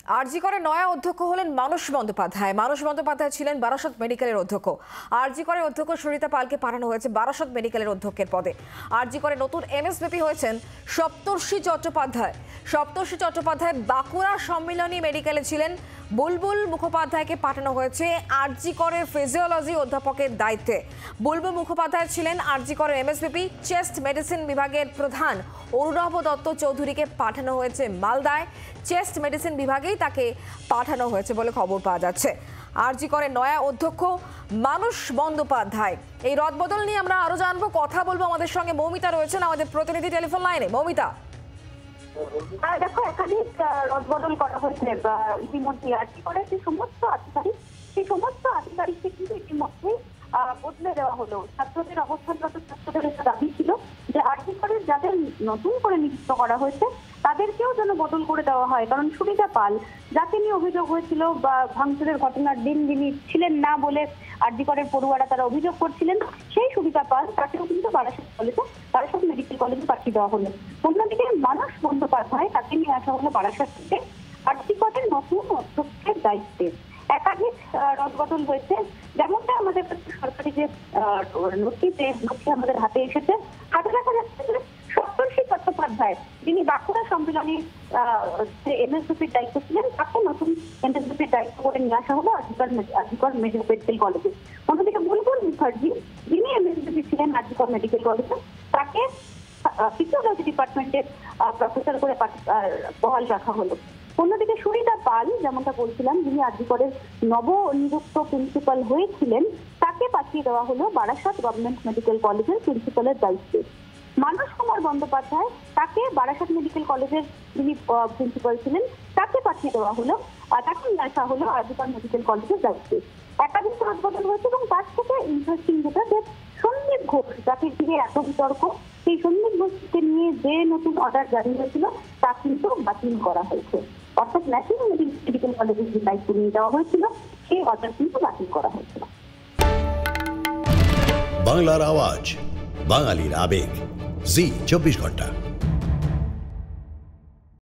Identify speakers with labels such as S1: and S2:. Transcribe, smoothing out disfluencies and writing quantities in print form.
S1: আরজি করে নয়া অধ্যক্ষ হলেন মানস বন্দ্যোপাধ্যায়। মানস বন্দ্যোপাধ্যায় ছিলেন বারাসত মেডিকেলের অধ্যক্ষ। আরজি করে অধ্যক্ষ সরিতা পালকে পাঠানো হয়েছে বারাসত মেডিকেলের অধ্যক্ষের পদে। আরজি করে নতুন এমএসভিপি হয়েছেন সপ্তর্ষি চট্টোপাধ্যায়। সপ্তর্ষি চট্টোপাধ্যায় বাঁকুড়া সম্মিলনী মেডিকেলে ছিলেন। বুলবুল মুখোপাধ্যায়কে পাঠানো হয়েছে আরজি করের ফিজিওলজি অধ্যাপকের দায়িত্বে। বুলবুল মুখোপাধ্যায় ছিলেন আরজি করের এমএসভিপি। চেস্ট মেডিসিন বিভাগের প্রধান অরুণভ দত্ত চৌধুরীকে পাঠানো হয়েছে মালদায়। চেস্ট মেডিসিন বিভাগেই তাকে পাঠানো হয়েছে বলে খবর পাওয়া যাচ্ছে। আরজি করে নয়া অধ্যক্ষ মানস বন্দ্যোপাধ্যায়। এই রদবদল নিয়ে আমরা আরো জানবো, কথা বলবো। আমাদের সঙ্গে মৌমিতা রয়েছেন, আমাদের প্রতিনিধি টেলিফোন লাইনে। মৌমিতা,
S2: দেখো, একাধিক রদবদল করা হয়েছে ইতিমধ্যে। আরজি করে যে সমস্ত আধিকারিক, সেই সমস্ত আধিকারিককে কিন্তু ইতিমধ্যে বদলে দেওয়া হলো। ছাত্রদের অবস্থানগত ছাত্রদের একটা দাবি ছিল যে আরজি করে যাদের নতুন করে নিযুক্ত করা হয়েছে তাদেরকেও যেন বদল করে দেওয়া হয়। কারণ সুবিধা পাল, যাকে নিয়ে অভিযোগ হয়েছিল বা ভাঙচুরের ঘটনার দিন যিনি ছিলেন না বলে আরজি করের পড়ুয়ারা তারা অভিযোগ করছিলেন, সেই সুবিধা পাল তাকেও কিন্তু বারাসত মেডিকেল কলেজে পাঠিয়ে দেওয়া হলো। অন্যদিকে মানস বন্দ্যোপাধ্যায়, তাকে নিয়ে আসা হলো বারাসত থেকে আরজি করের নতুন অধ্যক্ষের দায়িত্বে। একাধিক রদবদল হয়েছে। যেমনটা আমাদের কাছে সরকারি যে নথি আমাদের হাতে এসেছে, হাতে দেখা যাচ্ছে যে সপ্তর্ষি চট্টোপাধ্যায়, যিনি বাঁকুড়া সম্মিলনী এমএসভিপির দায়িত্ব ছিলেন, তাকে নতুন এমএসভিপির দায়িত্ব করে নিয়ে আসা হলো আরজি কর মেডিকেল কলেজে। অন্যদিকে বুলবুল মুখার্জি, যিনি এমএসভিপি ছিলেন আরজি কর মেডিকেল কলেজে, তাকে ফিজিওলজি ডিপার্টমেন্টের প্রফেসর করে বহাল রাখা হলো। অন্যদিকে সুরিতা পাল, যেমনটা বলছিলাম, যিনি আরজি করের নবনিযুক্ত প্রিন্সিপাল হয়েছিলেন, তাকে পাঠিয়ে দেওয়া হলো বারাসত গভর্নমেন্ট মেডিকেল কলেজের প্রিন্সিপালের দায়িত্বে। মানস কুমার বন্দ্যোপাধ্যায়, তাকে বারাসত মেডিকেল কলেজের যিনি প্রিন্সিপাল ছিলেন, তাকে পাঠিয়ে দেওয়া হলো, তাকে নিয়ে আসা হলো আরজি কর মেডিকেল কলেজের দায়িত্বে। একাধিক রদবদল হয়েছে এবং তার থেকে ইন্টারেস্টিং যেটা, যে সন্দীপ ঘোষ, যাকে ঘিরে এত বিতর্ক, সেই সন্দীপ ঘোষকে নিয়ে যে নতুন অর্ডার জারি হয়েছিল তা কিন্তু বাতিল করা হয়েছে। অর্থাৎ ন্যাশনাল মেডিকেল কলেজের যে দায়িত্ব নিয়ে দেওয়া হয়েছিল, সেই অর্ডার কিন্তু বাতিল করা হয়েছিল।
S3: বাংলার আওয়াজ, বাঙালির আবেগ, জি 24 ঘন্টা।